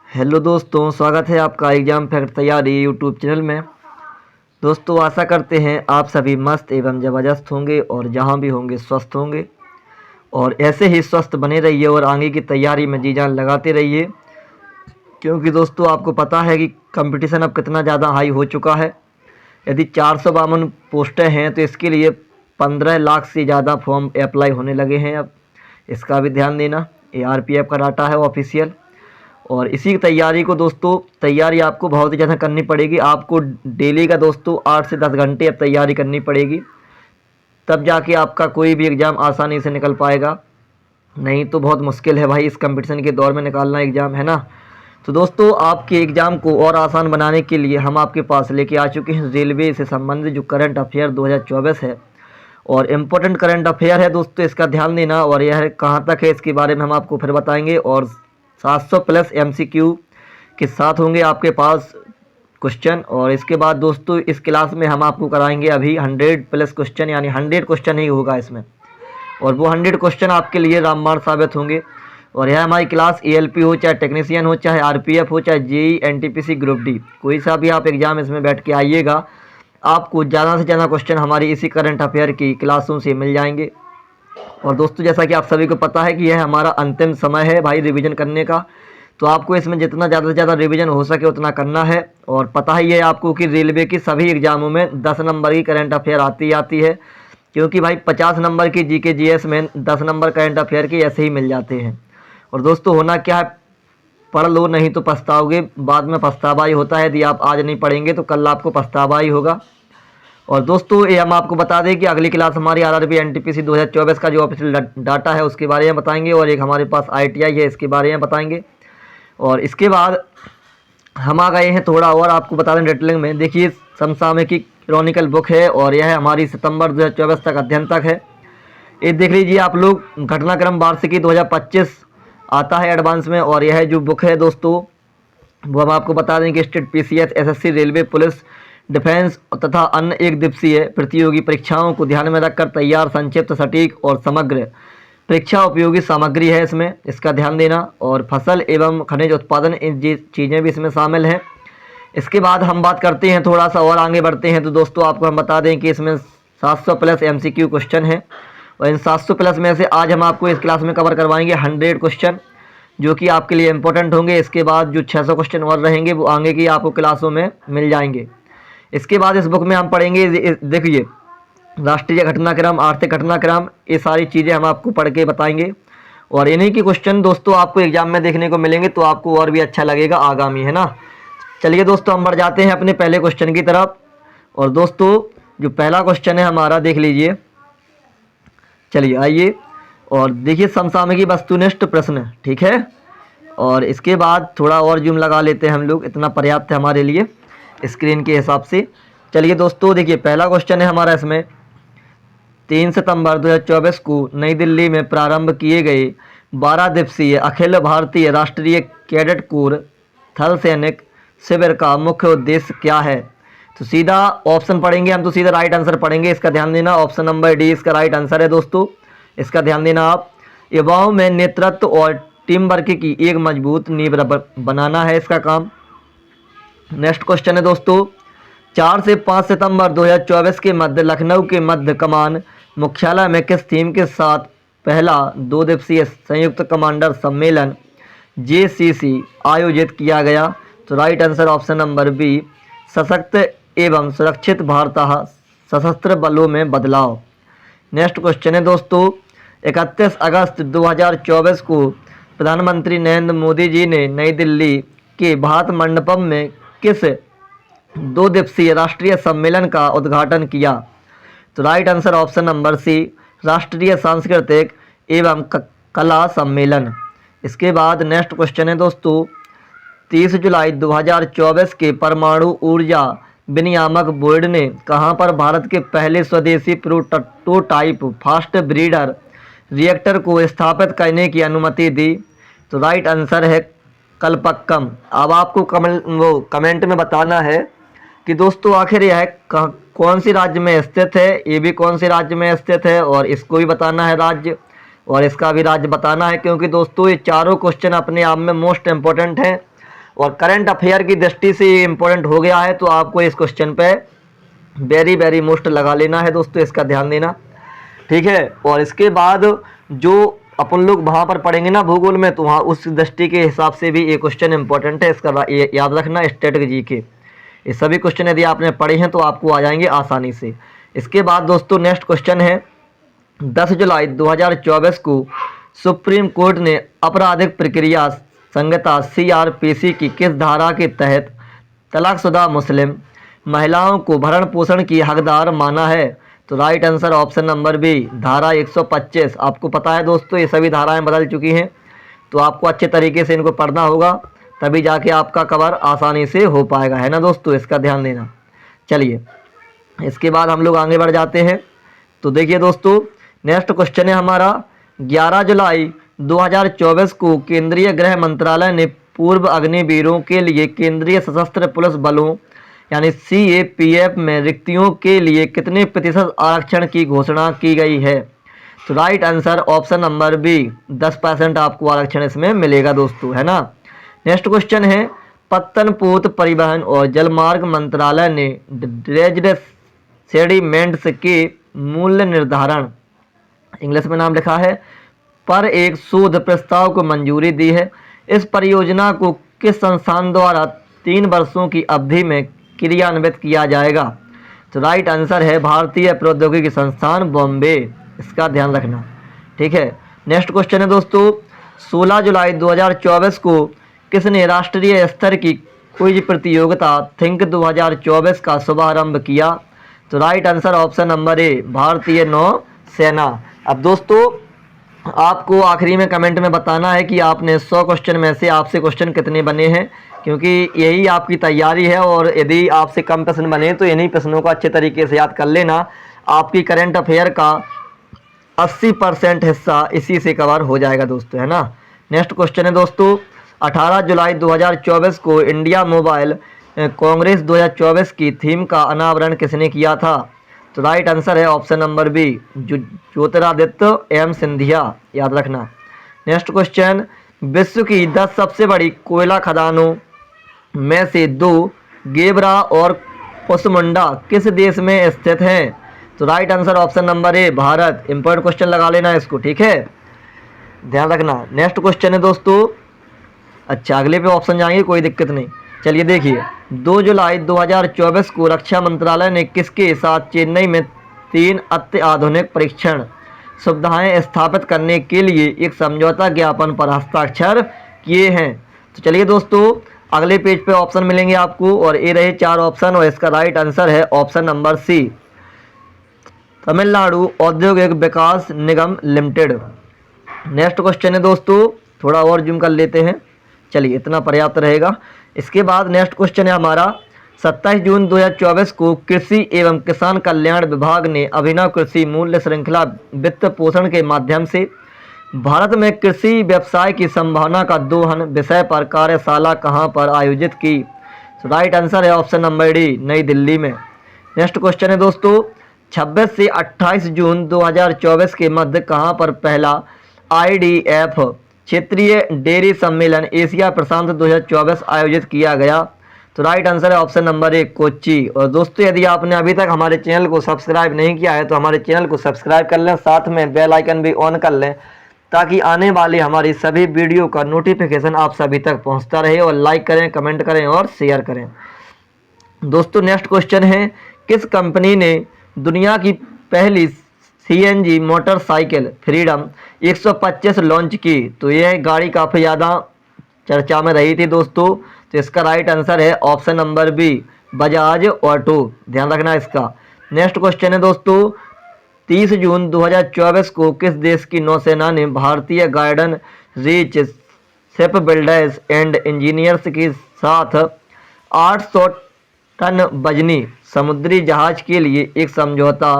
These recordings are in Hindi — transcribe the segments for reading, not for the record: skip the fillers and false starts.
हेलो दोस्तों, स्वागत है आपका एग्ज़ाम फैक्ट तैयारी यूट्यूब चैनल में। दोस्तों, आशा करते हैं आप सभी मस्त एवं ज़बरदस्त होंगे और जहां भी होंगे स्वस्थ होंगे और ऐसे ही स्वस्थ बने रहिए और आगे की तैयारी में जी जान लगाते रहिए, क्योंकि दोस्तों आपको पता है कि कंपटीशन अब कितना ज़्यादा हाई हो चुका है। यदि 452 पोस्टें हैं तो इसके लिए 15 लाख से ज़्यादा फॉर्म अप्लाई होने लगे हैं। अब इसका भी ध्यान देना, ये आरपीएफ का डाटा है ऑफिशियल। और इसी तैयारी को दोस्तों, तैयारी आपको बहुत ही ज़्यादा करनी पड़ेगी। आपको डेली का दोस्तों 8 से 10 घंटे अब तैयारी करनी पड़ेगी, तब जाके आपका कोई भी एग्ज़ाम आसानी से निकल पाएगा। नहीं तो बहुत मुश्किल है भाई इस कंपटीशन के दौर में निकालना एग्ज़ाम, है ना। तो दोस्तों, आपके एग्ज़ाम को और आसान बनाने के लिए हम आपके पास लेके आ चुके हैं रेलवे से संबंधित जो करंट अफेयर 2024 है और इम्पोर्टेंट करंट अफेयर है दोस्तों, इसका ध्यान देना। और यह कहाँ तक है इसके बारे में हम आपको फिर बताएंगे। और 700 प्लस एमसीक्यू के साथ होंगे आपके पास क्वेश्चन। और इसके बाद दोस्तों इस क्लास में हम आपको कराएंगे अभी 100 प्लस क्वेश्चन, यानी 100 क्वेश्चन ही होगा इसमें, और वो 100 क्वेश्चन आपके लिए रामबाण साबित होंगे। और यह हमारी क्लास एएलपी हो, चाहे टेक्नीशियन हो, चाहे आरपीएफ हो, चाहे जेई एनटीपीसी ग्रुप डी, कोई सा भी आप एग्ज़ाम इसमें बैठ के आइएगा, आपको ज़्यादा से ज़्यादा क्वेश्चन हमारी इसी करंट अफेयर की क्लासों से मिल जाएंगे। और दोस्तों, जैसा कि आप सभी को पता है कि यह हमारा अंतिम समय है भाई रिवीजन करने का, तो आपको इसमें जितना ज़्यादा से ज़्यादा रिवीजन हो सके उतना करना है। और पता ही है आपको कि रेलवे की सभी एग्ज़ामों में 10 नंबर की करंट अफेयर आती है, क्योंकि भाई 50 नंबर की जीके जीएस में 10 नंबर करंट अफेयर के ऐसे ही मिल जाते हैं। और दोस्तों, होना क्या है, पढ़ लो नहीं तो पछताओगे, बाद में पछतावा ही होता है। यदि आप आज नहीं पढ़ेंगे तो कल आपको पछतावा ही होगा। और दोस्तों, ये हम आपको बता दें कि अगली क्लास हमारी आरआरबी एनटीपीसी 2024 का जो ऑफिशियल डाटा है उसके बारे में बताएंगे, और एक हमारे पास आईटीआई है इसके बारे में बताएंगे। और इसके बाद हम आ गए हैं थोड़ा और आपको बता दें डिटेलिंग में। देखिए, समसामयिकी क्रॉनिकल बुक है और यह हमारी सितंबर 2024 तक अध्ययन तक है। ये देख लीजिए आप लोग, घटनाक्रम वार्षिकी 2025 आता है एडवांस में। और यह जो बुक है दोस्तों, वो हम आपको बता दें कि state PCS, SSC, railway, police, defence तथा अन्य एक दिवसीय प्रतियोगी परीक्षाओं को ध्यान में रखकर तैयार संक्षिप्त, सटीक और समग्र परीक्षा उपयोगी सामग्री है इसमें, इसका ध्यान देना। और फसल एवं खनिज उत्पादन, इन चीज़ें भी इसमें शामिल हैं। इसके बाद हम बात करते हैं, थोड़ा सा और आगे बढ़ते हैं, तो दोस्तों आपको हम बता दें कि इसमें 700 प्लस एमसीक्यू क्वेश्चन है। और इन 700 प्लस में से आज हम आपको इस क्लास में कवर करवाएंगे 100 क्वेश्चन, जो कि आपके लिए इंपॉर्टेंट होंगे। इसके बाद जो 600 क्वेश्चन और रहेंगे वो आगे की आपको क्लासों में मिल जाएंगे। इसके बाद इस बुक में हम पढ़ेंगे, देखिए, राष्ट्रीय घटनाक्रम, आर्थिक घटनाक्रम, ये सारी चीज़ें हम आपको पढ़ के बताएंगे। और इन्हीं के क्वेश्चन दोस्तों आपको एग्जाम में देखने को मिलेंगे, तो आपको और भी अच्छा लगेगा आगामी, है ना। चलिए दोस्तों, हम बढ़ जाते हैं अपने पहले क्वेश्चन की तरफ। और दोस्तों, जो पहला क्वेश्चन है हमारा, देख लीजिए, चलिए आइए और देखिए, समसामयिकी वस्तुनिष्ठ प्रश्न, ठीक है। और इसके बाद थोड़ा और जूम लगा लेते हैं हम लोग, इतना पर्याप्त है हमारे लिए स्क्रीन के हिसाब से। चलिए दोस्तों, देखिए पहला क्वेश्चन है हमारा इसमें, 3 सितंबर 2024 को नई दिल्ली में प्रारंभ किए गए 12 दिवसीय अखिल भारतीय राष्ट्रीय कैडेट कोर थल सैनिक शिविर का मुख्य उद्देश्य क्या है। तो सीधा ऑप्शन पढ़ेंगे हम, तो सीधा राइट आंसर पढ़ेंगे, इसका ध्यान देना। ऑप्शन नंबर डी इसका राइट आंसर है दोस्तों, इसका ध्यान देना आप। युवाओं में नेतृत्व और टीम वर्क की एक मजबूत नींव बनाना है इसका काम। नेक्स्ट क्वेश्चन है दोस्तों, 4 से 5 सितंबर 2024 के मध्य लखनऊ के मध्य कमान मुख्यालय में किस थीम के साथ पहला 2 दिवसीय संयुक्त कमांडर सम्मेलन जेसीसी आयोजित किया गया। तो right answer option number B, सशक्त एवं सुरक्षित भारतः सशस्त्र बलों में बदलाव। नेक्स्ट क्वेश्चन है दोस्तों, 31 अगस्त 2024 को प्रधानमंत्री नरेंद्र मोदी जी ने नई दिल्ली के भारत मंडपम में किस 2 दिवसीय राष्ट्रीय सम्मेलन का उद्घाटन किया। तो right answer option number C, राष्ट्रीय सांस्कृतिक एवं कला सम्मेलन। इसके बाद नेक्स्ट क्वेश्चन है दोस्तों, 30 जुलाई 2024 के परमाणु ऊर्जा विनियामक बोर्ड ने कहां पर भारत के पहले स्वदेशी प्रोटोटाइप फास्ट ब्रीडर रिएक्टर को स्थापित करने की अनुमति दी। तो राइट आंसर है कलपक्कम। अब आपको कमेंट में बताना है कि दोस्तों आखिर यह कौन सी राज्य में स्थित है, ये भी कौन से राज्य में स्थित है, और इसको भी बताना है राज्य, और इसका भी राज्य बताना है, क्योंकि दोस्तों ये चारों क्वेश्चन अपने आप में मोस्ट इम्पोर्टेंट हैं। और करंट अफेयर की दृष्टि से ये इम्पोर्टेंट हो गया है, तो आपको इस क्वेश्चन पे वेरी वेरी मोस्ट लगा लेना है दोस्तों, इसका ध्यान देना, ठीक है। और इसके बाद जो अपन लोग वहाँ पर पढ़ेंगे ना भूगोल में, तो वहाँ उस दृष्टि के हिसाब से भी ये क्वेश्चन इंपॉर्टेंट है, इसका याद रखना। स्ट्रेटजी के ये सभी क्वेश्चन यदि आपने पढ़े हैं तो आपको आ जाएंगे आसानी से। इसके बाद दोस्तों नेक्स्ट क्वेश्चन है, 10 जुलाई 2024 को सुप्रीम कोर्ट ने आपराधिक प्रक्रिया संहिता CRPC की किस धारा के तहत तलाकशुदा मुस्लिम महिलाओं को भरण पोषण की हकदार माना है? तो right answer option number B, धारा 125। आपको पता है दोस्तों ये सभी धाराएं बदल चुकी हैं, तो आपको अच्छे तरीके से इनको पढ़ना होगा, तभी जाके आपका कवर आसानी से हो पाएगा, है ना दोस्तों, इसका ध्यान देना। चलिए इसके बाद हम लोग आगे बढ़ जाते हैं। तो देखिए दोस्तों नेक्स्ट क्वेश्चन है हमारा, 11 जुलाई 2024 को केंद्रीय गृह मंत्रालय ने पूर्व अग्निवीरों के लिए केंद्रीय सशस्त्र पुलिस बलों यानी CAPF में रिक्तियों के लिए कितने प्रतिशत आरक्षण की घोषणा की गई है? तो right answer option number B, 10% आपको आरक्षण इसमें मिलेगा दोस्तों, है ना। नेक्स्ट क्वेश्चन है, पत्तनपोत परिवहन और जलमार्ग मंत्रालय ने ड्रेज्ड सेडिमेंट्स के मूल्य निर्धारण, इंग्लिश में नाम लिखा है, पर एक शोध प्रस्ताव को मंजूरी दी है। इस परियोजना को किस संस्थान द्वारा 3 वर्षों की अवधि में क्रियान्वित किया जाएगा? तो राइट आंसर है भारतीय प्रौद्योगिकी संस्थान बॉम्बे, इसका ध्यान रखना, ठीक है। नेक्स्ट क्वेश्चन है दोस्तों, 16 जुलाई 2024 को किसने राष्ट्रीय स्तर की क्विज प्रतियोगिता थिंक 2024 का शुभारंभ किया? तो राइट आंसर ऑप्शन नंबर ए, भारतीय नौसेना। अब दोस्तों आपको आखिरी में कमेंट में बताना है कि आपने 100 क्वेश्चन में से आपसे क्वेश्चन कितने बने हैं, क्योंकि यही आपकी तैयारी है। और यदि आपसे कम प्रश्न बने तो इन्हीं प्रश्नों को अच्छे तरीके से याद कर लेना, आपकी करंट अफेयर का 80% हिस्सा इसी से कवर हो जाएगा दोस्तों, है ना। नेक्स्ट क्वेश्चन है दोस्तों, 18 जुलाई 2024 को इंडिया मोबाइल कांग्रेस 2024 की थीम का अनावरण किसने किया था? तो राइट आंसर है option number B, Jyotiraditya M Scindia, याद रखना। नेक्स्ट क्वेश्चन, विश्व की 10 सबसे बड़ी कोयला खदानों में से 2 गेबरा और कुसमुंडा किस देश में स्थित हैं? तो राइट आंसर ऑप्शन नंबर ए, भारत। इंपॉर्टेंट क्वेश्चन लगा लेना इसको, ठीक है, ध्यान रखना। नेक्स्ट क्वेश्चन है दोस्तों, अच्छा अगले पे ऑप्शन जाएंगे, कोई दिक्कत नहीं। चलिए देखिए, 2 जुलाई 2024 को रक्षा मंत्रालय ने किसके साथ चेन्नई में 3 अत्याधुनिक परीक्षण सुविधाएं स्थापित करने के लिए एक समझौता ज्ञापन पर हस्ताक्षर किए हैं? तो चलिए दोस्तों अगले पेज पे ऑप्शन मिलेंगे आपको, और ये रहे 4 ऑप्शन, और इसका राइट आंसर है ऑप्शन नंबर सी, तमिलनाडु औद्योगिक विकास निगम लिमिटेड। नेक्स्ट क्वेश्चन है दोस्तों, थोड़ा और जूम कर लेते हैं, चलिए इतना पर्याप्त रहेगा। इसके बाद नेक्स्ट क्वेश्चन है हमारा, 27 जून 2024 को कृषि एवं किसान कल्याण विभाग ने अभिनव कृषि मूल्य श्रृंखला वित्त पोषण के माध्यम से भारत में कृषि व्यवसाय की संभावना का दोहन विषय पर कार्यशाला कहां पर आयोजित की? तो राइट आंसर है ऑप्शन नंबर डी, नई दिल्ली में। नेक्स्ट क्वेश्चन है दोस्तों, 26 से 28 जून 2024 के मध्य कहां पर पहला IDF क्षेत्रीय डेयरी सम्मेलन एशिया प्रशांत 2024 आयोजित किया गया? तो राइट आंसर है ऑप्शन नंबर ए, कोच्चि। और दोस्तों यदि आपने अभी तक हमारे चैनल को सब्सक्राइब नहीं किया है तो हमारे चैनल को सब्सक्राइब कर लें, साथ में बेल आइकन भी ऑन कर लें, ताकि आने वाली हमारी सभी वीडियो का नोटिफिकेशन आप सभी तक पहुंचता रहे। और लाइक करें, कमेंट करें और शेयर करें। दोस्तों नेक्स्ट क्वेश्चन है, किस कंपनी ने दुनिया की पहली CNG मोटरसाइकिल फ्रीडम 125 लॉन्च की? तो यह गाड़ी काफ़ी ज़्यादा चर्चा में रही थी दोस्तों, तो इसका राइट आंसर है option number B, Bajaj Auto, ध्यान रखना इसका। नेक्स्ट क्वेश्चन है दोस्तों, 30 जून 2024 को किस देश की नौसेना ने भारतीय garden reach ship builders and engineers के साथ 800 टन वजनी समुद्री जहाज के लिए एक समझौता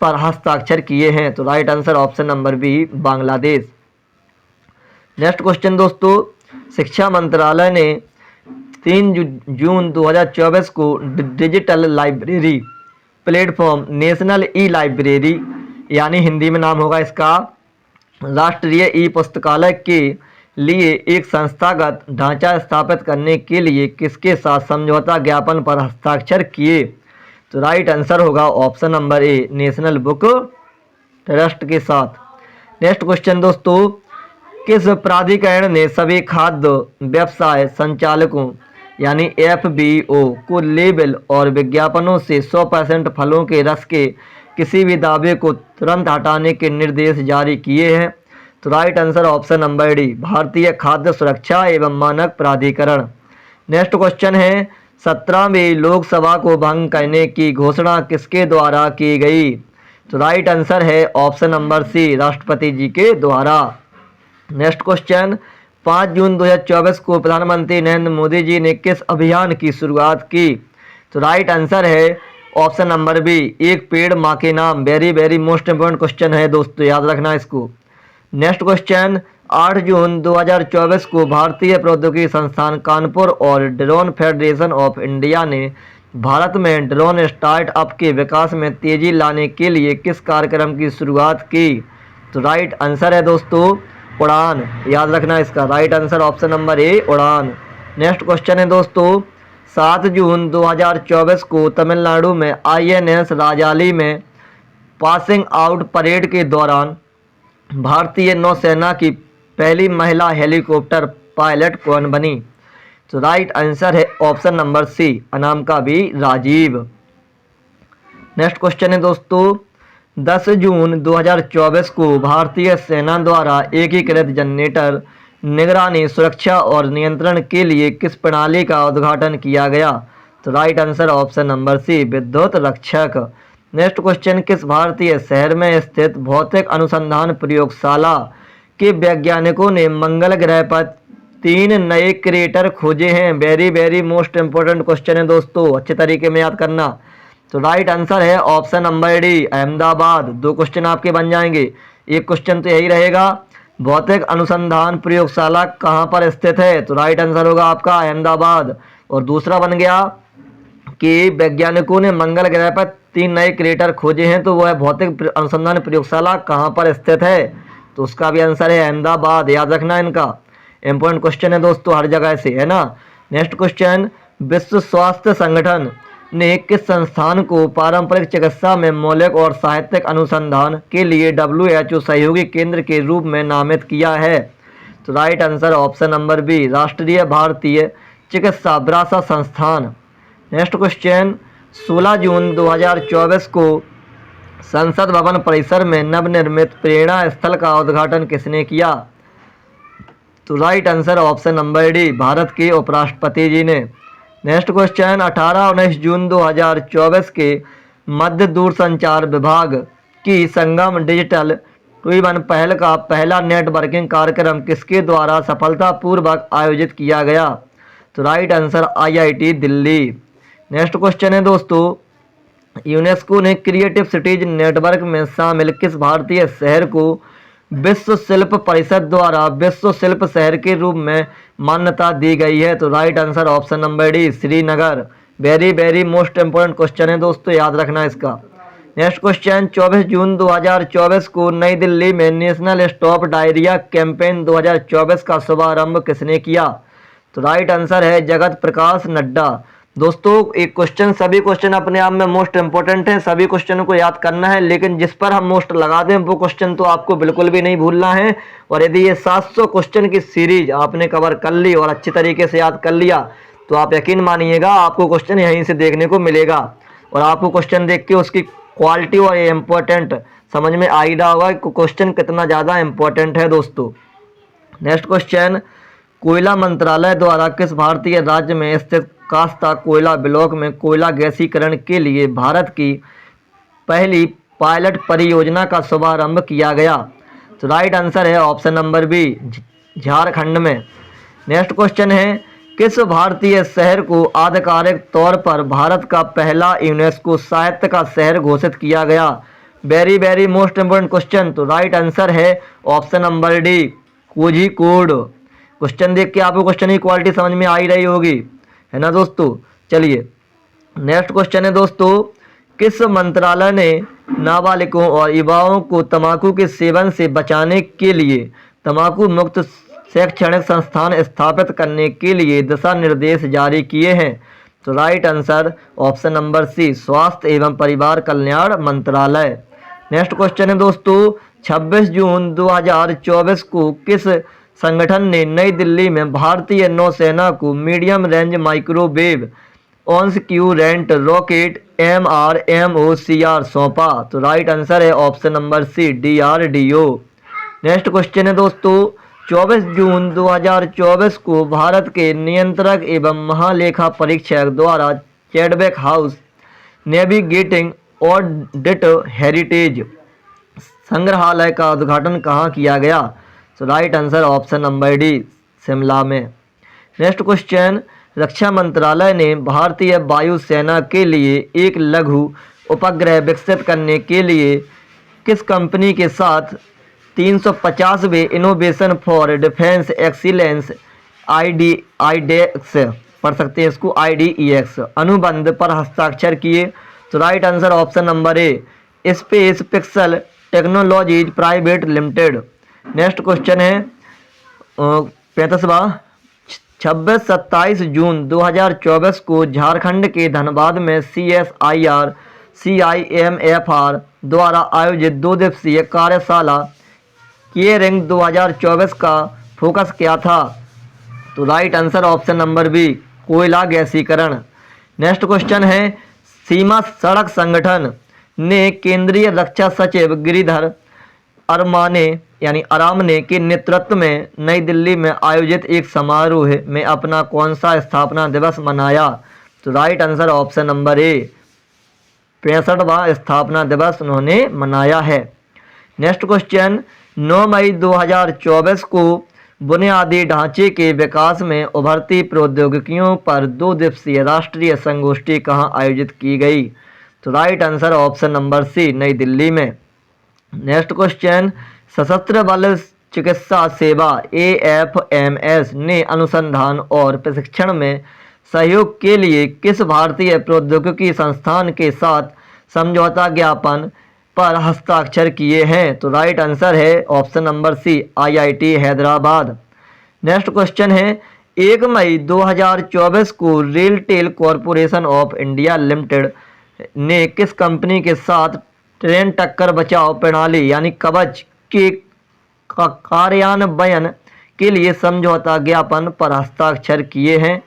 पर हस्ताक्षर किए हैं? तो right answer option number B, Bangladesh. Next question दोस्तों, शिक्षा मंत्रालय ने 3 जून 2024 को digital library platform national e library, यानी हिंदी में नाम होगा इसका राष्ट्रीय ई पुस्तकालय के लिए एक संस्थागत ढांचा स्थापित करने के लिए किसके साथ समझौता ज्ञापन पर हस्ताक्षर किए? तो राइट आंसर होगा ऑप्शन नंबर ए, नेशनल बुक ट्रस्ट के साथ। नेक्स्ट क्वेश्चन दोस्तों, किस प्राधिकरण ने सभी खाद्य व्यवसाय संचालकों यानी FBO को लेबल और विज्ञापनों से 100% फलों के रस के किसी भी दावे को तुरंत हटाने के निर्देश जारी किए हैं? तो right answer option number D, भारतीय खाद्य सुरक्षा एवं मानक प्राधिकरण। नेक्स्ट क्वेश्चन है, 17वीं लोकसभा को भंग करने की घोषणा किसके द्वारा की गई? तो राइट आंसर है ऑप्शन नंबर सी, राष्ट्रपति जी के द्वारा। नेक्स्ट क्वेश्चन, 5 जून 2024 को प्रधानमंत्री नरेंद्र मोदी जी ने किस अभियान की शुरुआत की? तो राइट आंसर है ऑप्शन नंबर बी, एक पेड़ माँ के नाम। Very very most important question है दोस्तों, याद रखना इसको। नेक्स्ट क्वेश्चन, 8 जून 2024 को भारतीय प्रौद्योगिकी संस्थान कानपुर और ड्रोन फेडरेशन ऑफ इंडिया ने भारत में ड्रोन स्टार्टअप के विकास में तेजी लाने के लिए किस कार्यक्रम की शुरुआत की? तो राइट आंसर है दोस्तों उड़ान, याद रखना इसका। Right answer option number A, Udaan. Next question है दोस्तों, 7 जून 2024 को तमिलनाडु में INS राजाली में पासिंग आउट परेड के दौरान भारतीय नौसेना की पहली महिला हेलीकॉप्टर पायलट कौन बनी? तो राइट आंसर है option number C, Anamika B Rajeev. Next question है दोस्तों, 10 जून 2024 को भारतीय सेना द्वारा एकीकृत जनरेटर निगरानी, सुरक्षा और नियंत्रण के लिए किस प्रणाली का उद्घाटन किया गया? तो right answer option number C, Vidyut Rakshak. Next question, किस भारतीय शहर में स्थित भौतिक अनुसंधान प्रयोगशाला के वैज्ञानिकों ने मंगल ग्रह पर 3 नए क्रेटर खोजे हैं? Very very most important question है दोस्तों, अच्छे तरीके में याद करना। तो राइट आंसर है option number D, Ahmedabad. 2 question आपके बन जाएंगे। एक क्वेश्चन तो यही रहेगा, भौतिक अनुसंधान प्रयोगशाला कहाँ पर स्थित है? तो राइट आंसर होगा आपका अहमदाबाद। और दूसरा बन गया कि वैज्ञानिकों ने मंगल ग्रह पर 3 नए क्रेटर खोजे हैं, तो वह भौतिक अनुसंधान प्रयोगशाला कहाँ पर स्थित है? तो उसका भी आंसर है अहमदाबाद, याद रखना इनका। इंपॉर्टेंट क्वेश्चन है दोस्तों, हर जगह से है ना। नेक्स्ट क्वेश्चन, विश्व स्वास्थ्य संगठन ने किस संस्थान को पारंपरिक चिकित्सा में मौलिक और साहित्यिक अनुसंधान के लिए WHO सहयोगी केंद्र के रूप में नामित किया है? तो right answer option number B, राष्ट्रीय भारतीय चिकित्सा विरासत संस्थान। नेक्स्ट क्वेश्चन, 16 जून 2024 को संसद भवन परिसर में नवनिर्मित प्रेरणा स्थल का उद्घाटन किसने किया? तो right answer option number D, Bharat के उपराष्ट्रपति जी ने। नेक्स्ट क्वेश्चन, 18-19 जून 2024 के मध्य दूरसंचार विभाग की संगम डिजिटल टू-इन-वन पहल का पहला नेटवर्किंग कार्यक्रम किसके द्वारा सफलतापूर्वक आयोजित किया गया? तो right answer IIT Delhi. Next question है दोस्तों, यूनेस्को ने क्रिएटिव सिटीज नेटवर्क में शामिल किस भारतीय शहर को विश्व शिल्प परिषद द्वारा विश्व शिल्प शहर के रूप में मान्यता दी गई है? तो right answer option number D, Srinagar. Very very most important question है दोस्तों, याद रखना इसका। नेक्स्ट क्वेश्चन, 24 जून 2024 को नई दिल्ली में नेशनल स्टॉप डायरिया कैंपेन 2024 का शुभारंभ किसने किया? तो राइट आंसर है जगत प्रकाश नड्डा। दोस्तों एक क्वेश्चन, सभी क्वेश्चन अपने आप में मोस्ट इंपोर्टेंट है, सभी क्वेश्चनों को याद करना है, लेकिन जिस पर हम मोस्ट लगा दें वो क्वेश्चन तो आपको बिल्कुल भी नहीं भूलना है। और यदि ये 700 क्वेश्चन की सीरीज आपने कवर कर ली और अच्छी तरीके से याद कर लिया तो आप यकीन मानिएगा आपको क्वेश्चन यहीं से देखने को मिलेगा और आपको क्वेश्चन देख के उसकी क्वालिटी और इम्पोर्टेंट समझ में आ ही रहा होगा कि क्वेश्चन कितना ज़्यादा इम्पोर्टेंट है दोस्तों। नेक्स्ट क्वेश्चन, कोयला मंत्रालय द्वारा किस भारतीय राज्य में स्थित कास्ता कोयला ब्लॉक में कोयला गैसीकरण के लिए भारत की पहली पायलट परियोजना का शुभारंभ किया गया? तो राइट आंसर है ऑप्शन नंबर बी, झारखंड में। नेक्स्ट क्वेश्चन है, किस भारतीय शहर को आधिकारिक तौर पर भारत का पहला यूनेस्को साहित्य का शहर घोषित किया गया? Very very most important question. तो राइट आंसर है option number D, Kozhikode. Question देख के आपको क्वेश्चन की क्वालिटी समझ में आ ही रही होगी, है ना दोस्तों। चलिए नेक्स्ट क्वेश्चन है दोस्तों, किस मंत्रालय ने नाबालिगों और युवाओं को तंबाकू के सेवन से बचाने के लिए तंबाकू मुक्त शैक्षणिक संस्थान स्थापित करने के लिए दिशा निर्देश जारी किए हैं? तो right answer option number C, स्वास्थ्य एवं परिवार कल्याण मंत्रालय। नेक्स्ट क्वेश्चन है दोस्तों, 26 जून 2024 को किस संगठन ने नई दिल्ली में भारतीय नौसेना को medium range microwave obscurant rocket MRMOCR सौंपा? तो राइट आंसर है option number C, DRDO। Next question है दोस्तों, 24 जून 2024 को भारत के नियंत्रक एवं महालेखा परीक्षक द्वारा Chadwick House navigating audit heritage संग्रहालय का उद्घाटन कहाँ किया गया? तो right answer option number D, Shimla में। नेक्स्ट क्वेश्चन, रक्षा मंत्रालय ने भारतीय वायुसेना के लिए एक लघु उपग्रह विकसित करने के लिए किस कंपनी के साथ 350वें innovation for defence excellence IDEX पढ़ सकते हैं इसको IDEX अनुबंध पर हस्ताक्षर किए? तो राइट आंसर ऑप्शन नंबर ए, space pixel technologies private limited. Next question है 35वां, 26-27 जून 2024 को झारखंड के धनबाद में CSIR CIMFR द्वारा आयोजित 2 दिवसीय कार्यशाला केयरिंग 2024 का फोकस क्या था? तो right answer option number B, कोयला गैसीकरण। नेक्स्ट क्वेश्चन है, सीमा सड़क संगठन ने केंद्रीय रक्षा सचिव गिरिधर आरामने के नेतृत्व में नई दिल्ली में आयोजित एक समारोह में अपना कौन सा स्थापना दिवस मनाया? तो right answer option number A, 65वां स्थापना दिवस उन्होंने मनाया है। नेक्स्ट क्वेश्चन, 9 मई 2024 को बुनियादी ढांचे के विकास में उभरती प्रौद्योगिकियों पर 2 दिवसीय राष्ट्रीय संगोष्ठी कहाँ आयोजित की गई? तो right answer option number C, नई दिल्ली में। नेक्स्ट क्वेश्चन, सशस्त्र बल चिकित्सा सेवा AFMS ने अनुसंधान और प्रशिक्षण में सहयोग के लिए किस भारतीय प्रौद्योगिकी संस्थान के साथ समझौता ज्ञापन पर हस्ताक्षर किए हैं? तो राइट आंसर है option number C, IIT Hyderabad. Next question है, 1 मई 2024 को RailTel corporation of India limited ने किस कंपनी के साथ ट्रेन टक्कर बचाव प्रणाली यानी कवच के कार्यान्वयन के लिए समझौता ज्ञापन पर हस्ताक्षर किए हैं?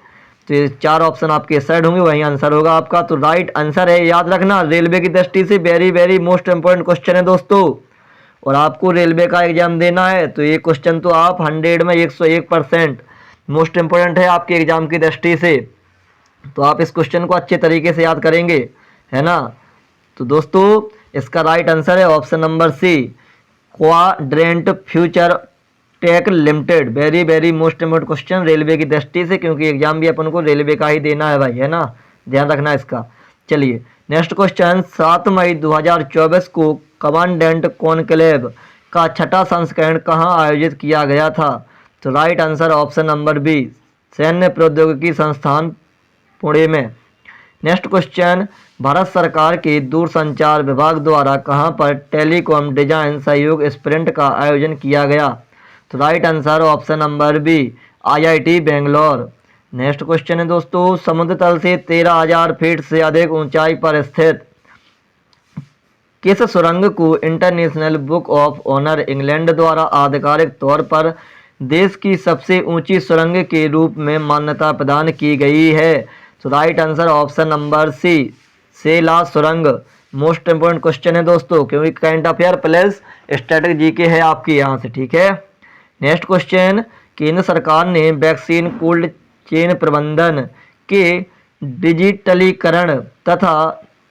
तो ये 4 ऑप्शन आपके साइड होंगे, वही आंसर होगा आपका। तो राइट आंसर है, याद रखना रेलवे की दृष्टि से वेरी मोस्ट इंपॉर्टेंट क्वेश्चन है दोस्तों, और आपको रेलवे का एग्जाम देना है तो ये क्वेश्चन तो आप 100 में 101% मोस्ट इंपॉर्टेंट है आपके एग्जाम की दृष्टि से। तो आप इस क्वेश्चन को अच्छे तरीके से याद करेंगे, है ना? तो दोस्तों इसका राइट आंसर है option number C, quadrant future tech limited. Very most important question railway की दृष्टि से, क्योंकि एग्जाम भी अपन को रेलवे का ही देना है भाई, है ना? ध्यान रखना इसका। चलिए नेक्स्ट क्वेश्चन, 7 मई 2024 को कमांडेंट कॉन्क्लेव का 6ठा संस्करण कहाँ आयोजित किया गया था? तो right answer option number B, सैन्य प्रौद्योगिकी संस्थान पुणे में। नेक्स्ट क्वेश्चन, भारत सरकार के दूरसंचार विभाग द्वारा कहां पर टेलीकॉम डिजाइन सहयोग स्प्रिंट का आयोजन किया गया? तो right answer option number B, IIT Bangalore. Next question है दोस्तों, समुद्र तल से 13,000 फीट से अधिक ऊंचाई पर स्थित किस सुरंग को international book of honour England द्वारा आधिकारिक तौर पर देश की सबसे ऊंची सुरंग के रूप में मान्यता प्रदान की गई है? तो right answer option number C, Sela सुरंग। मोस्ट इंपोर्टेंट क्वेश्चन है दोस्तों, क्योंकि current affair plus static GK है आपकी यहाँ से, ठीक है? नेक्स्ट क्वेश्चन, केंद्र सरकार ने वैक्सीन कोल्ड चेन प्रबंधन के डिजिटलीकरण तथा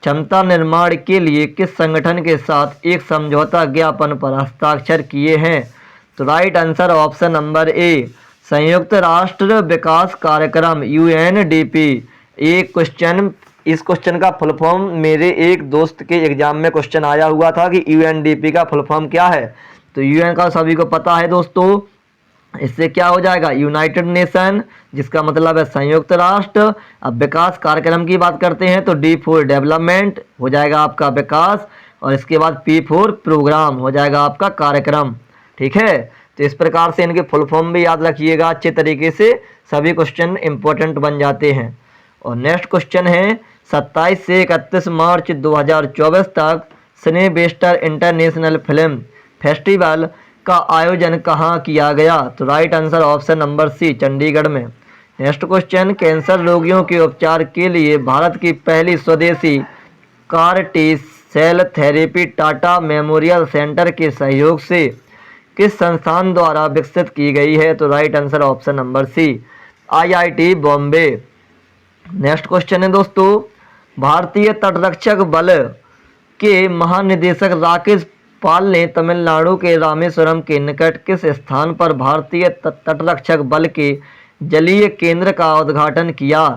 क्षमता निर्माण के लिए किस संगठन के साथ एक समझौता ज्ञापन पर हस्ताक्षर किए हैं? तो राइट आंसर ऑप्शन नंबर ए, संयुक्त राष्ट्र विकास कार्यक्रम UNDP। इस क्वेश्चन का फुल फॉर्म मेरे एक दोस्त के एग्जाम में क्वेश्चन आया हुआ था कि UNDP का फुल फॉर्म क्या है। तो UN का सभी को पता है दोस्तों, इससे क्या हो जाएगा, यूनाइटेड नेशन, जिसका मतलब है संयुक्त राष्ट्र। अब विकास कार्यक्रम की बात करते हैं तो D फॉर डेवलपमेंट हो जाएगा आपका विकास, और इसके बाद P फॉर प्रोग्राम हो जाएगा आपका कार्यक्रम, ठीक है? तो इस प्रकार से इनके फुल फॉर्म भी याद रखिएगा अच्छे तरीके से, सभी क्वेश्चन इंपॉर्टेंट बन जाते हैं। और नेक्स्ट क्वेश्चन है 27 से 31 मार्च 2024 तक सिनेबेस्टर इंटरनेशनल फिल्म फेस्टिवल का आयोजन कहाँ किया गया? तो right answer option number C, Chandigarh में। नेक्स्ट क्वेश्चन, कैंसर रोगियों के उपचार के लिए भारत की पहली स्वदेशी CAR T cell therapy Tata memorial centre के सहयोग से किस संस्थान द्वारा विकसित की गई है? तो right answer option number C, IIT Bombay. Next question है दोस्तों, भारतीय तटरक्षक बल के महानिदेशक राकेश पाल ने तमिलनाडु के रामेश्वरम के निकट किस स्थान पर भारतीय तटरक्षक बल के जलीय केंद्र का उद्घाटन किया?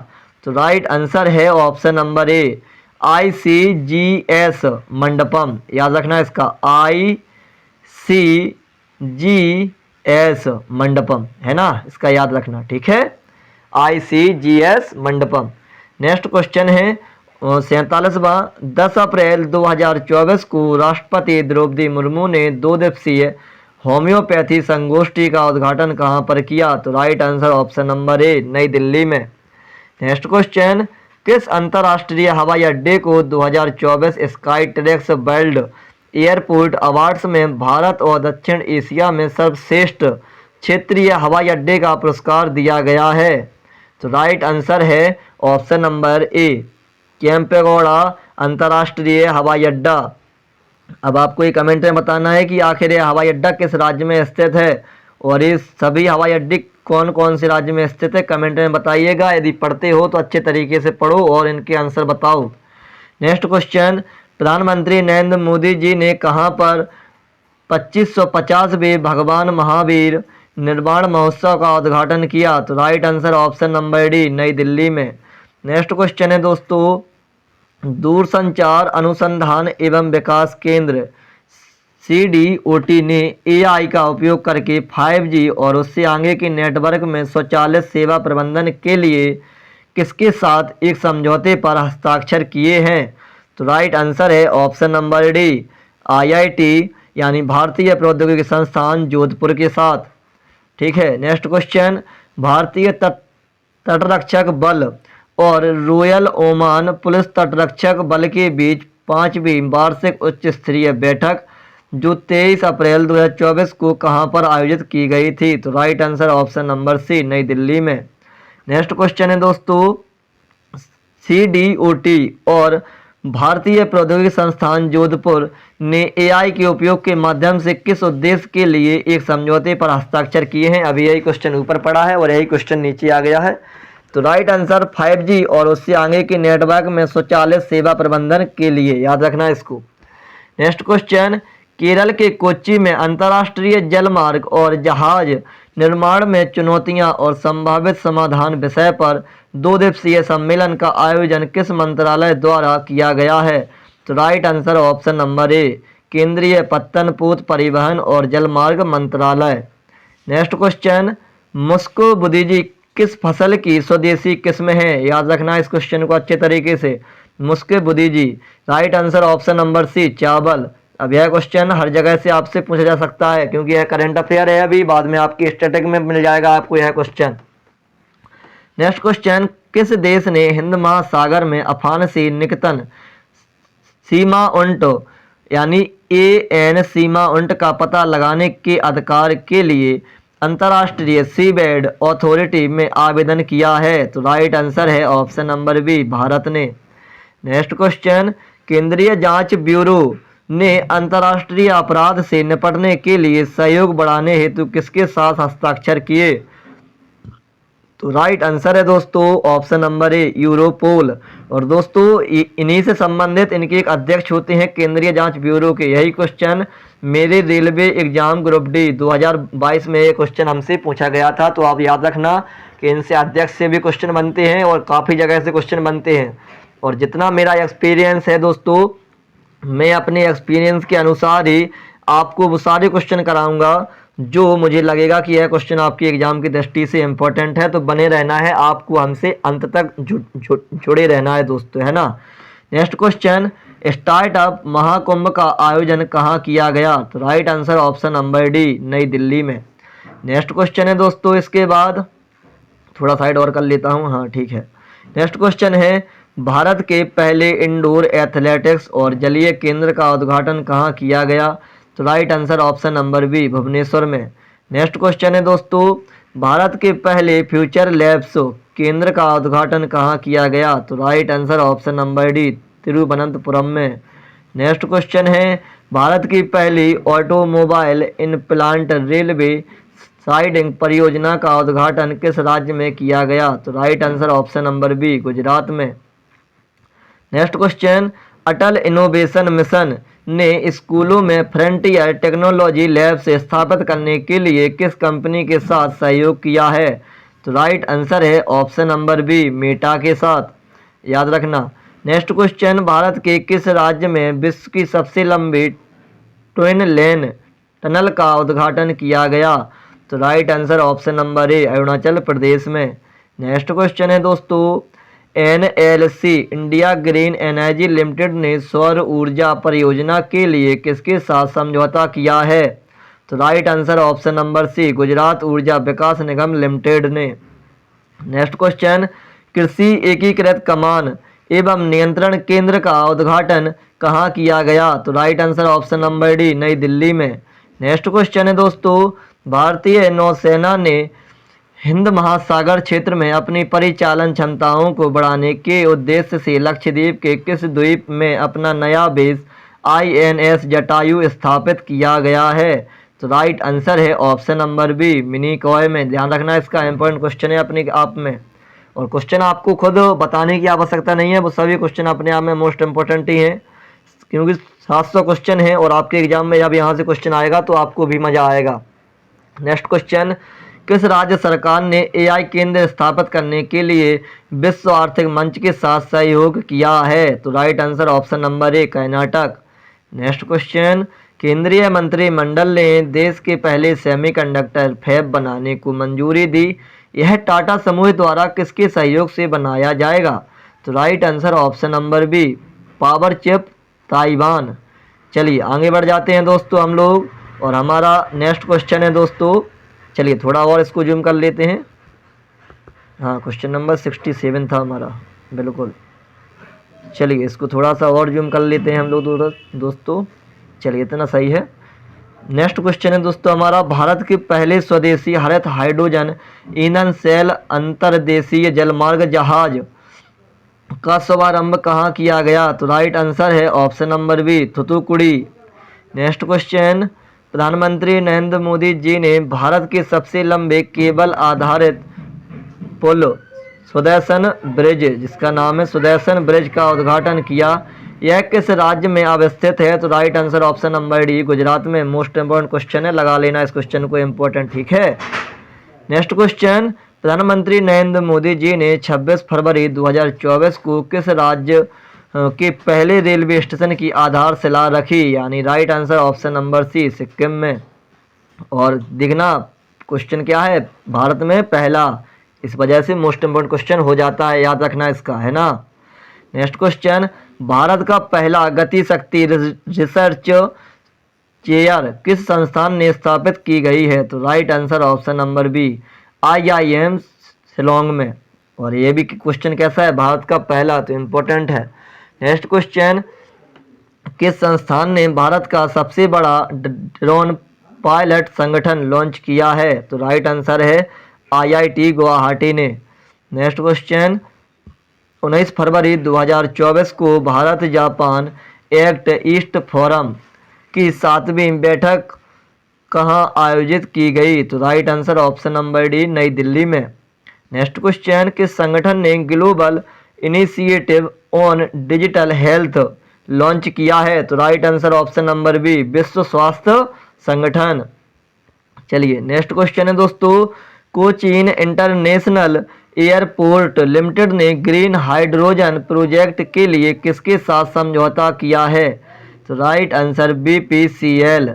तो राइट आंसर है ऑप्शन नंबर ए, ICGS मंडपम। याद रखना इसका, ICGS मंडपम है ना, इसका याद रखना, ठीक है, ICGS मंडपम। नेक्स्ट क्वेश्चन है 47वां, 10 अप्रैल 2024 को राष्ट्रपति द्रौपदी मुर्मू ने 2 दिवसीय होम्योपैथी संगोष्ठी का उद्घाटन कहां पर किया? तो राइट आंसर ऑप्शन नंबर ए, नई दिल्ली में। नेक्स्ट क्वेश्चन, किस अंतर्राष्ट्रीय हवाई अड्डे को 2024 sky tracks world airport awards में भारत और दक्षिण एशिया में सर्वश्रेष्ठ क्षेत्रीय हवाई अड्डे का पुरस्कार दिया गया है? तो राइट आंसर है ऑप्शन नंबर ए, केम्पेगौड़ा अंतर्राष्ट्रीय हवाई अड्डा। अब आपको ये कमेंट में बताना है कि आखिर ये हवाई अड्डा किस राज्य में स्थित है, और ये सभी हवाई अड्डे कौन कौन से राज्य में स्थित है कमेंट में बताइएगा। यदि पढ़ते हो तो अच्छे तरीके से पढ़ो और इनके आंसर बताओ। नेक्स्ट क्वेश्चन, प्रधानमंत्री नरेंद्र मोदी जी ने कहां पर 2550वें भगवान महावीर निर्माण महोत्सव का उद्घाटन किया? तो right answer option number D, नई दिल्ली में। नेक्स्ट क्वेश्चन है दोस्तों, दूरसंचार अनुसंधान एवं विकास केंद्र CDOT ने AI का उपयोग करके 5G और उससे आगे के नेटवर्क में स्वचालित सेवा प्रबंधन के लिए किसके साथ एक समझौते पर हस्ताक्षर किए हैं? तो राइट आंसर है ऑप्शन नंबर डी, IIT यानी भारतीय प्रौद्योगिकी संस्थान जोधपुर के साथ, ठीक है। नेक्स्ट क्वेश्चन, भारतीय तटरक्षक बल और रॉयल ओमान पुलिस तटरक्षक बल के बीच 5वीं वार्षिक उच्च स्तरीय बैठक जो 23 अप्रैल 2024 को कहां पर आयोजित की गई थी? तो right answer option number C, नई दिल्ली में। नेक्स्ट क्वेश्चन है दोस्तों, CDOT और भारतीय प्रौद्योगिकी संस्थान जोधपुर ने AI के उपयोग के माध्यम से किस उद्देश्य के लिए एक समझौते पर हस्ताक्षर किए हैं? अभी यही क्वेश्चन ऊपर पड़ा है और यही क्वेश्चन नीचे आ गया है। तो राइट आंसर 5G और उससे आगे के नेटवर्क में स्वचालित सेवा प्रबंधन के लिए, याद रखना इसको। नेक्स्ट क्वेश्चन, केरल के कोच्चि में अंतर्राष्ट्रीय जलमार्ग और जहाज निर्माण में चुनौतियां और संभावित समाधान विषय पर 2 दिवसीय सम्मेलन का आयोजन किस मंत्रालय द्वारा किया गया है? तो राइट आंसर ऑप्शन नंबर ए, केंद्रीय पत्तनपोत परिवहन और जलमार्ग मंत्रालय। नेक्स्ट क्वेश्चन, मुस्को बुदिजी किस फसल की स्वदेशी किस्म है? याद रखना इस क्वेश्चन को अच्छे तरीके से, मुस्को बुदिजी। Right answer option number C, चावल। अब यह क्वेश्चन हर जगह से आपसे पूछा जा सकता है क्योंकि यह करंट अफेयर है, अभी बाद में आपकी स्टैटिक में मिल जाएगा आपको यह क्वेश्चन। नेक्स्ट क्वेश्चन, किस देश ने हिंद महासागर में अफान से निकटतम सीमा उंट यानी AN सीमा उंट का पता लगाने के अधिकार के लिए अंतर्राष्ट्रीय सीबेड अथॉरिटी में आवेदन किया है? तो राइट आंसर है ऑप्शन नंबर बी, भारत ने। नेक्स्ट क्वेश्चन, केंद्रीय जांच ब्यूरो ने अंतर्राष्ट्रीय अपराध से निपटने के लिए सहयोग बढ़ाने हेतु किसके साथ हस्ताक्षर किए? तो राइट आंसर है दोस्तों ऑप्शन नंबर ए, यूरोपोल। और दोस्तों इन्हीं से संबंधित इनके एक अध्यक्ष होते हैं केंद्रीय जांच ब्यूरो के। यही क्वेश्चन मेरे रेलवे एग्जाम ग्रुप डी 2022 में ये क्वेश्चन हमसे पूछा गया था। तो आप याद रखना कि इनसे अध्यक्ष से भी क्वेश्चन बनते हैं और काफ़ी जगह से क्वेश्चन बनते हैं। और जितना मेरा एक्सपीरियंस है दोस्तों, मैं अपने एक्सपीरियंस के अनुसार ही आपको वो सारे क्वेश्चन कराऊंगा जो मुझे लगेगा कि यह क्वेश्चन आपकी एग्जाम की दृष्टि से इम्पोर्टेंट है। तो बने रहना है आपको, हमसे अंत तक जुड़े रहना है दोस्तों, है ना। नेक्स्ट क्वेश्चन, स्टार्टअप महाकुंभ का आयोजन कहाँ किया गया? तो right answer option number D, नई दिल्ली में। नेक्स्ट क्वेश्चन है दोस्तों, इसके बाद थोड़ा साइड और कर लेता हूँ, हाँ ठीक है। नेक्स्ट क्वेश्चन है, भारत के पहले इंडोर एथलेटिक्स और जलीय केंद्र का उद्घाटन कहाँ किया गया? तो right answer option number B, Bhubaneswar में। नेक्स्ट क्वेश्चन है दोस्तों, भारत के पहले फ्यूचर लैब्स केंद्र का उद्घाटन कहाँ किया गया? तो right answer option number D, Thiruvananthapuram में। नेक्स्ट क्वेश्चन है, भारत की पहली ऑटोमोबाइल इम्प्लांट रेलवे साइडिंग परियोजना का उद्घाटन किस राज्य में किया गया? तो right answer option number B, Gujarat में। Next question, Atal innovation mission ने स्कूलों में फ्रंटियर टेक्नोलॉजी लैब से स्थापित करने के लिए किस कंपनी के साथ सहयोग किया है? तो राइट आंसर है ऑप्शन नंबर बी, मेटा के साथ, याद रखना। नेक्स्ट क्वेश्चन, भारत के किस राज्य में विश्व की सबसे लंबी ट्विन लेन टनल का उद्घाटन किया गया? तो right answer option number A, Arunachal Pradesh में। नेक्स्ट क्वेश्चन है दोस्तों, NLC India Green Energy Limited ने सौर ऊर्जा परियोजना के लिए किसके साथ समझौता किया है? तो right answer option number C, Gujarat Urja Vikas Nigam limited ने। नेक्स्ट क्वेश्चन, कृषि एकीकृत कमान एवं नियंत्रण केंद्र का उद्घाटन कहाँ किया गया? तो right answer option number D, नई दिल्ली में। नेक्स्ट क्वेश्चन है दोस्तों, भारतीय नौसेना ने हिंद महासागर क्षेत्र में अपनी परिचालन क्षमताओं को बढ़ाने के उद्देश्य से लक्षद्वीप के किस द्वीप में अपना नया बेस INS जटायु स्थापित किया गया है? तो राइट आंसर है ऑप्शन नंबर बी, मिनिकॉय में। ध्यान रखना, इसका इंपॉर्टेंट क्वेश्चन है अपने आप में, और क्वेश्चन आपको खुद बताने की आवश्यकता नहीं है, वो सभी क्वेश्चन अपने आप में मोस्ट इंपॉर्टेंट ही हैं, क्योंकि 700 क्वेश्चन है और आपके एग्जाम में जब यहाँ से क्वेश्चन आएगा तो आपको भी मज़ा आएगा। नेक्स्ट क्वेश्चन, किस राज्य सरकार ने AI केंद्र स्थापित करने के लिए विश्व आर्थिक मंच के साथ सहयोग किया है? तो राइट आंसर ऑप्शन नंबर ए, कर्नाटक। नेक्स्ट क्वेश्चन, केंद्रीय मंत्रिमंडल ने देश के पहले सेमीकंडक्टर फैब बनाने को मंजूरी दी, यह टाटा समूह द्वारा किसके सहयोग से बनाया जाएगा? तो right answer option number B, power chip Taiwan. चलिए आगे बढ़ जाते हैं दोस्तों हम लोग, और हमारा नेक्स्ट क्वेश्चन है दोस्तों, चलिए थोड़ा और इसको जूम कर लेते हैं। हाँ, क्वेश्चन नंबर 67 था हमारा, बिल्कुल। चलिए इसको थोड़ा सा और जूम कर लेते हैं हम लोग दोस्तों। चलिए इतना सही है। नेक्स्ट क्वेश्चन है दोस्तों हमारा, भारत के पहले स्वदेशी हरित हाइड्रोजन ईंधन सेल अंतर्देशीय जलमार्ग जहाज का शुभारंभ कहाँ किया गया? तो राइट आंसर है option number B, Thoothukudi. Next question, प्रधानमंत्री नरेंद्र मोदी जी ने भारत के सबसे लंबे केबल आधारित पुल सुदर्शन ब्रिज, जिसका नाम है सुदर्शन ब्रिज, का उद्घाटन किया, यह किस राज्य में अवस्थित है? तो right answer option number D, Gujarat में। मोस्ट इंपॉर्टेंट क्वेश्चन है, लगा लेना इस क्वेश्चन को, इंपॉर्टेंट, ठीक है। नेक्स्ट क्वेश्चन, प्रधानमंत्री नरेंद्र मोदी जी ने 26 फरवरी 2024 को किस राज्य के पहले रेलवे स्टेशन की आधारशिला रखी? यानी right answer option number C, Sikkim में। और दिखना क्वेश्चन क्या है, भारत में पहला, इस वजह से मोस्ट इंपोर्टेंट क्वेश्चन हो जाता है, याद रखना इसका, है ना। नेक्स्ट क्वेश्चन, भारत का पहला गति शक्ति रिसर्च चेयर किस संस्थान ने स्थापित की गई है? तो right answer option number B, IIM Shillong में। और ये भी क्वेश्चन कैसा है, भारत का पहला, तो इम्पोर्टेंट है। नेक्स्ट क्वेश्चन, किस संस्थान ने भारत का सबसे बड़ा ड्रोन पायलट संगठन लॉन्च किया है? तो राइट आंसर है IIT गुवाहाटी ने। नेक्स्ट क्वेश्चन, 19 फरवरी 2024 को Bharat Japan act east forum की 7वीं बैठक कहाँ आयोजित की गई? तो right answer option number D, नई दिल्ली में। नेक्स्ट क्वेश्चन, किस संगठन ने global initiative on digital health launch किया है? तो right answer option number B, विश्व स्वास्थ्य संगठन। चलिए नेक्स्ट क्वेश्चन है दोस्तों, कोचीन इंटरनेशनल एयरपोर्ट लिमिटेड ने ग्रीन हाइड्रोजन प्रोजेक्ट के लिए किसके साथ समझौता किया है? तो right answer BPCL।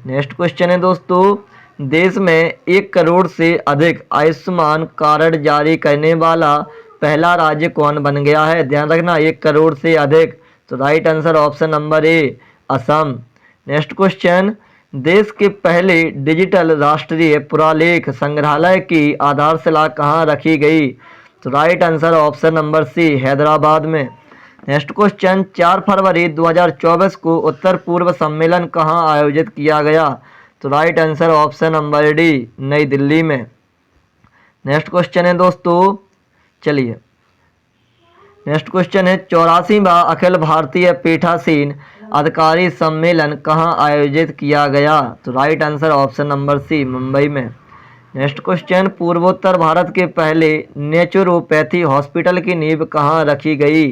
Next question है दोस्तों, देश में 1 करोड़ से अधिक आयुष्मान कार्ड जारी करने वाला पहला राज्य कौन बन गया है? ध्यान रखना, 1 करोड़ से अधिक, तो राइट आंसर ऑप्शन नंबर ए असम। नेक्स्ट क्वेश्चन, देश के पहले डिजिटल राष्ट्रीय पुरालेख संग्रहालय की आधारशिला कहाँ रखी गई? तो right answer option number C Hyderabad में। नेक्स्ट क्वेश्चन, 4 फरवरी 2024 को उत्तर पूर्व सम्मेलन कहाँ आयोजित किया गया? तो right answer option number D नई दिल्ली में। नेक्स्ट क्वेश्चन है दोस्तों, चलिए नेक्स्ट क्वेश्चन है 84वां अखिल भारतीय पीठासीन अधिकारी सम्मेलन कहाँ आयोजित किया गया? तो right answer option number C Mumbai में। नेक्स्ट क्वेश्चन, पूर्वोत्तर भारत के पहले नेचुरोपैथी हॉस्पिटल की नींव कहाँ रखी गई?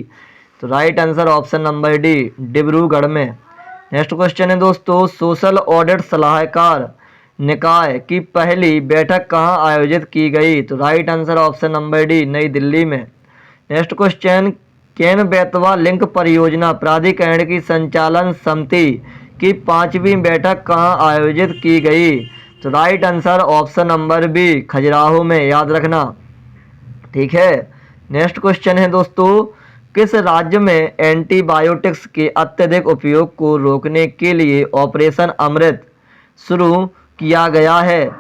तो right answer option number D Dibrugarh में। नेक्स्ट क्वेश्चन है दोस्तों, सोशल ऑडिट सलाहकार निकाय की पहली बैठक कहाँ आयोजित की गई? तो right answer option number D नई दिल्ली में। Next question, Ken Betwa link परियोजना प्राधिकरण की संचालन समिति की 5वीं बैठक कहाँ आयोजित की गई? तो right answer option number B Khajuraho में, याद रखना, ठीक है। नेक्स्ट क्वेश्चन है दोस्तों, किस राज्य में एंटीबायोटिक्स के अत्यधिक उपयोग को रोकने के लिए ऑपरेशन अमृत शुरू किया गया है?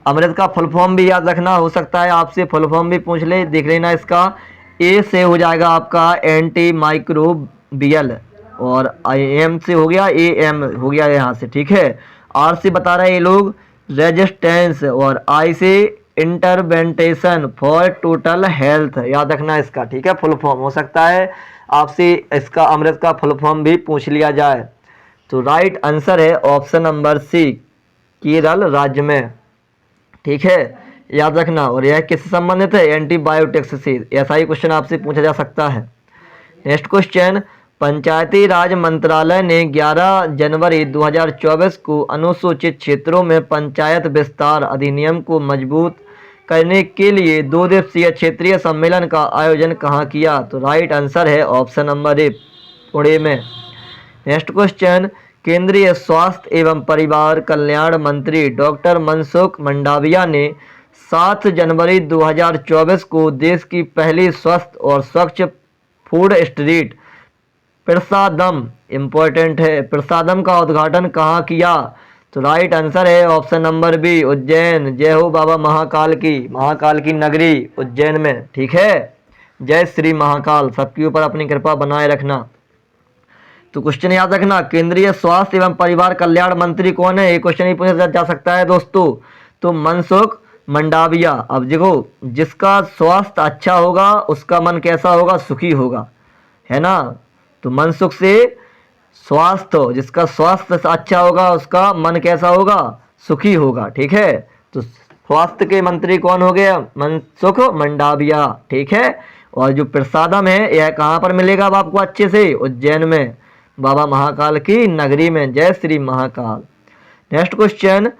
अमृत का फुल फॉर्म भी याद रखना, हो सकता है आपसे फुल फॉर्म भी पूछ ले, देख लेना। इसका ए से हो जाएगा आपका एंटी माइक्रोबियल, और आई एम से हो गया ए एम हो गया यहाँ से, ठीक है। आर से बता रहे हैं ये लोग रेजिस्टेंस, और आई से इंटरवेंटेशन फॉर टोटल हेल्थ, याद रखना इसका, ठीक है। फुल फॉर्म हो सकता है आपसे इसका अमृत का फुल फॉर्म भी पूछ लिया जाए। तो राइट आंसर है ऑप्शन नंबर सी केरल राज्य में, ठीक है, याद रखना। और यह किससे संबंधित है? एंटीबायोटिक्स से। ऐसा ही क्वेश्चन आपसे पूछा जा सकता है। नेक्स्ट क्वेश्चन, पंचायती राज मंत्रालय ने 11 जनवरी 2024 को अनुसूचित क्षेत्रों में पंचायत विस्तार अधिनियम को मजबूत करने के लिए 2 दिवसीय क्षेत्रीय सम्मेलन का आयोजन कहाँ किया? तो राइट आंसर है ऑप्शन नंबर ए पुणे में। नेक्स्ट क्वेश्चन, केंद्रीय स्वास्थ्य एवं परिवार कल्याण मंत्री डॉक्टर मनसुख मंडाविया ने 7 जनवरी 2024 को देश की पहली स्वस्थ और स्वच्छ फूड स्ट्रीट प्रसादम, इम्पोर्टेंट है, प्रसादम का उद्घाटन कहाँ किया? तो राइट आंसर है ऑप्शन नंबर बी उज्जैन। जय हो बाबा महाकाल की नगरी उज्जैन में, ठीक है। जय श्री महाकाल, सबके ऊपर अपनी कृपा बनाए रखना। तो क्वेश्चन याद रखना, केंद्रीय स्वास्थ्य एवं परिवार कल्याण मंत्री कौन है? ये क्वेश्चन ही पूछा जा सकता है दोस्तों। तो मनसुख मंडाविया। अब देखो, जिसका स्वास्थ्य अच्छा होगा उसका मन कैसा होगा? सुखी होगा, है ना। तो मनसुख से स्वास्थ्य, जिसका स्वास्थ्य अच्छा होगा उसका मन कैसा होगा? सुखी होगा, ठीक है। तो स्वास्थ्य के मंत्री कौन हो गया? मनसुख मंडाविया, ठीक है। और जो प्रसादम है यह कहाँ पर मिलेगा अब आपको अच्छे से? उज्जैन में, बाबा महाकाल की नगरी में। जय श्री महाकाल। नेक्स्ट क्वेश्चन,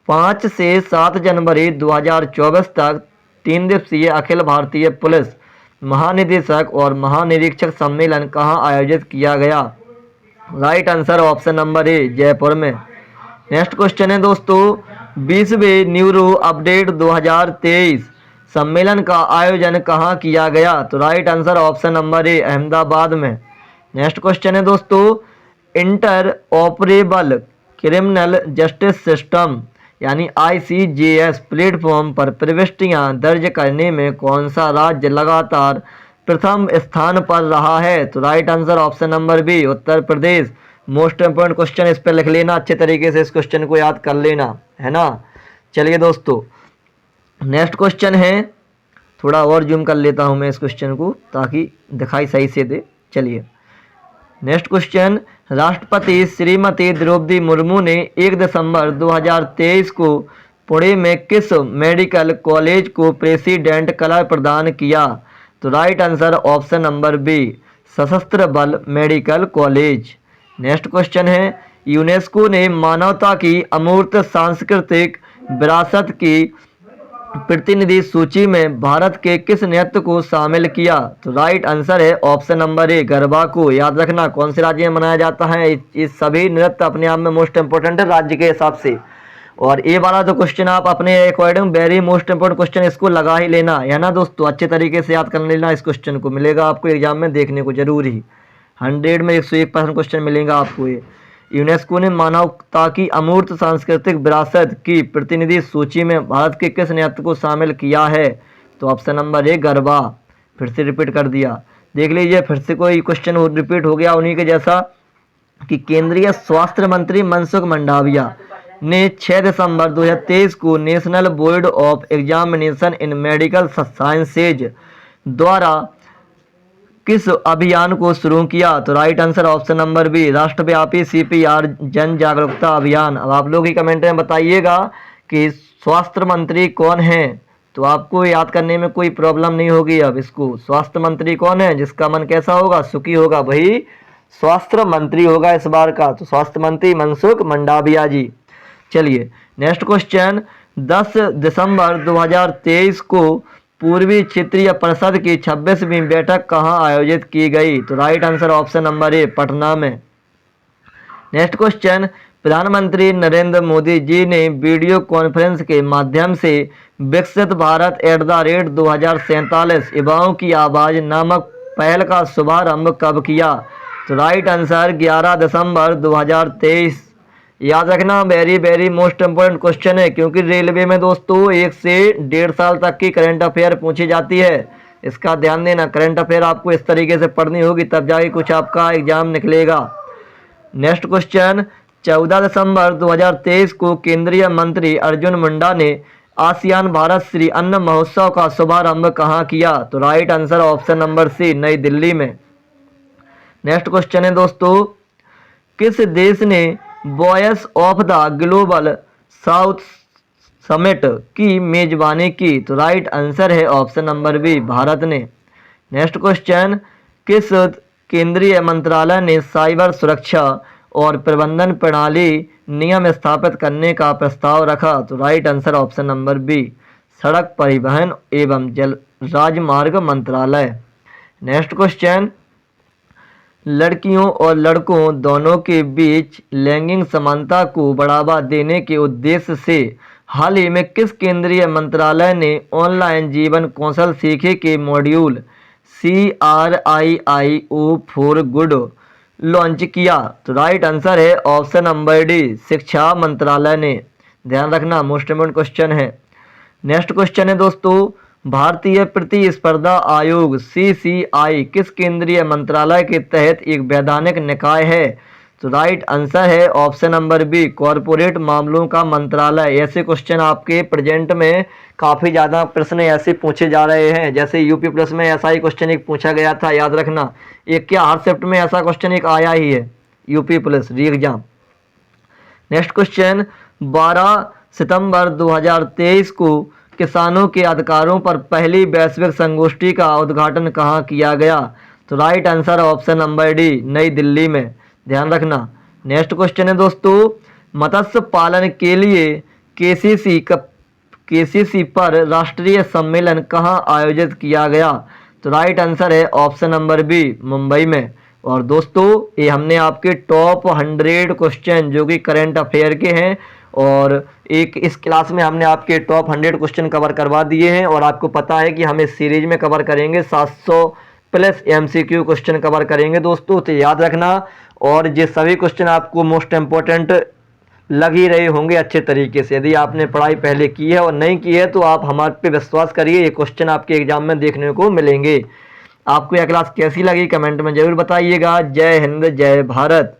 5 से 7 जनवरी 2024 तक 3 दिवसीय अखिल भारतीय पुलिस महानिदेशक और महानिरीक्षक सम्मेलन कहाँ आयोजित किया गया? Right answer option number A Jaipur में। नेक्स्ट क्वेश्चन है दोस्तों, 20वें न्यूरो अपडेट 2023 सम्मेलन का आयोजन कहाँ किया गया? तो राइट आंसर ऑप्शन नंबर ए अहमदाबाद में। नेक्स्ट क्वेश्चन है दोस्तों, inter operable criminal justice system यानी ICJS प्लेटफॉर्म पर प्रविष्टियां दर्ज करने में कौन सा राज्य लगातार प्रथम स्थान पर रहा है? तो right answer option number B Uttar Pradesh. Most important question, इस पर लिख लेना अच्छे तरीके से, इस क्वेश्चन को याद कर लेना, है ना। चलिए दोस्तों, नेक्स्ट क्वेश्चन है, थोड़ा और जूम कर लेता हूं मैं इस क्वेश्चन को ताकि दिखाई सही से दे। चलिए नेक्स्ट क्वेश्चन, राष्ट्रपति श्रीमती द्रौपदी मुर्मू ने 1 दिसंबर 2023 को पुणे में किस मेडिकल कॉलेज को प्रेसिडेंट कलर प्रदान किया? तो right answer option number B सशस्त्र बल मेडिकल कॉलेज। नेक्स्ट क्वेश्चन है, यूनेस्को ने मानवता की अमूर्त सांस्कृतिक विरासत की प्रतिनिधि सूची में भारत के किस नृत्य को शामिल किया? तो राइट आंसर है ऑप्शन नंबर ए गरबा को। याद रखना कौन से राज्य में मनाया जाता है, ये सभी नृत्य अपने आप में मोस्ट इंपोर्टेंट है राज्य के हिसाब से। और ये वाला तो क्वेश्चन आप अपने according very most important question इसको लगा ही लेना है ना दोस्तों, अच्छे तरीके से याद कर लेना। इस क्वेश्चन को मिलेगा आपको एग्जाम में देखने को जरूर ही, 100 में 101% क्वेश्चन मिलेगा आपको ये। यूनेस्को ने मानवता की अमूर्त सांस्कृतिक विरासत की प्रतिनिधि सूची में भारत के किस नृत्य को शामिल किया है? तो ऑप्शन नंबर ए गरबा। फिर से रिपीट कर दिया, देख लीजिए फिर से कोई क्वेश्चन रिपीट हो गया उन्हीं के जैसा कि केंद्रीय स्वास्थ्य मंत्री मनसुख मंडाविया ने 6 दिसंबर 2023 को national board of examination in medical sciences द्वारा किस अभियान को शुरू किया? तो right answer option number B, राष्ट्रव्यापी CPR जन जागरूकता अभियान। अब आप लोग ही कमेंट में बताइएगा कि स्वास्थ्य मंत्री कौन है, तो आपको याद करने में कोई प्रॉब्लम नहीं होगी। अब इसको स्वास्थ्य मंत्री कौन है, जिसका मन कैसा होगा, सुखी होगा, वही स्वास्थ्य मंत्री होगा इस बार का। तो स्वास्थ्य मंत्री मनसुख मंडाविया जी। चलिए नेक्स्ट क्वेश्चन, 10 दिसंबर 2023 को पूर्वी क्षेत्रीय परिषद की 26वीं बैठक कहाँ आयोजित की गई? तो right answer option number A, Patna में। नेक्स्ट क्वेश्चन, प्रधानमंत्री नरेंद्र मोदी जी ने वीडियो कॉन्फ्रेंस के माध्यम से विकसित भारत @2047 युवाओं की आवाज नामक पहल का शुभारंभ कब किया? तो राइट आंसर 11 दिसंबर 2023। याद रखना वेरी मोस्ट इंपोर्टेंट क्वेश्चन है, क्योंकि रेलवे में दोस्तों 1 से 1.5 साल तक की करंट अफेयर पूछी जाती है। इसका ध्यान देना, करंट अफेयर आपको इस तरीके से पढ़नी होगी, तब जाके कुछ आपका एग्जाम निकलेगा। नेक्स्ट क्वेश्चन, 14 दिसंबर 2023 को केंद्रीय मंत्री अर्जुन मुंडा ने आसियान भारत श्री अन्न महोत्सव का शुभारंभ कहाँ किया? तो right answer option number C, नई दिल्ली में। नेक्स्ट क्वेश्चन है दोस्तों, किस देश ने voice of the global south summit की मेजबानी की? तो राइट आंसर है ऑप्शन नंबर बी, भारत ने। नेक्स्ट क्वेश्चन, किस केंद्रीय मंत्रालय ने साइबर सुरक्षा और प्रबंधन प्रणाली नियम स्थापित करने का प्रस्ताव रखा? तो right answer option number B, सड़क परिवहन एवं जल राजमार्ग मंत्रालय। नेक्स्ट क्वेश्चन, लड़कियों और लड़कों दोनों के बीच लैंगिक समानता को बढ़ावा देने के उद्देश्य से हाल ही में किस केंद्रीय मंत्रालय ने ऑनलाइन जीवन कौशल सीखे के module CRIIO for good launch किया? तो राइट आंसर है ऑप्शन नंबर डी, शिक्षा मंत्रालय ने। ध्यान रखना मोस्ट इम्पोर्टेंट क्वेश्चन है। नेक्स्ट क्वेश्चन है दोस्तों, भारतीय प्रतिस्पर्धा आयोग CCI किस केंद्रीय मंत्रालय के तहत एक वैधानिक निकाय है? तो राइट आंसर है ऑप्शन नंबर बी, कॉरपोरेट मामलों का मंत्रालय। ऐसे क्वेश्चन आपके प्रेजेंट में काफ़ी ज़्यादा प्रश्न ऐसे पूछे जा रहे हैं, जैसे यूपी प्लस में ऐसा ही क्वेश्चन एक पूछा गया था, याद रखना। एक क्या हर शिफ्ट में ऐसा क्वेश्चन एक आया ही है, यूपी प्लस री एग्जाम। नेक्स्ट क्वेश्चन, 12 सितंबर 2023 को किसानों के अधिकारों पर पहली वैश्विक संगोष्ठी का उद्घाटन कहाँ किया गया? तो right answer option number D, नई दिल्ली में। ध्यान रखना। नेक्स्ट क्वेश्चन है दोस्तों, मत्स्य पालन के लिए KCC पर राष्ट्रीय सम्मेलन कहाँ आयोजित किया गया? तो राइट आंसर है ऑप्शन नंबर बी, मुंबई में। और दोस्तों ये हमने आपके टॉप 100 क्वेश्चन जो कि करंट अफेयर के हैं, और एक इस क्लास में हमने आपके टॉप 100 क्वेश्चन कवर करवा दिए हैं। और आपको पता है कि हम इस सीरीज में कवर करेंगे 700 प्लस MCQ क्वेश्चन कवर करेंगे दोस्तों, तो याद रखना। और ये सभी क्वेश्चन आपको मोस्ट इम्पोर्टेंट लग ही रहे होंगे अच्छे तरीके से। यदि आपने पढ़ाई पहले की है और नहीं की है तो आप हमारे पे विश्वास करिए, ये क्वेश्चन आपके एग्जाम में देखने को मिलेंगे। आपको यह क्लास कैसी लगी कमेंट में जरूर बताइएगा। जय हिंद, जय भारत।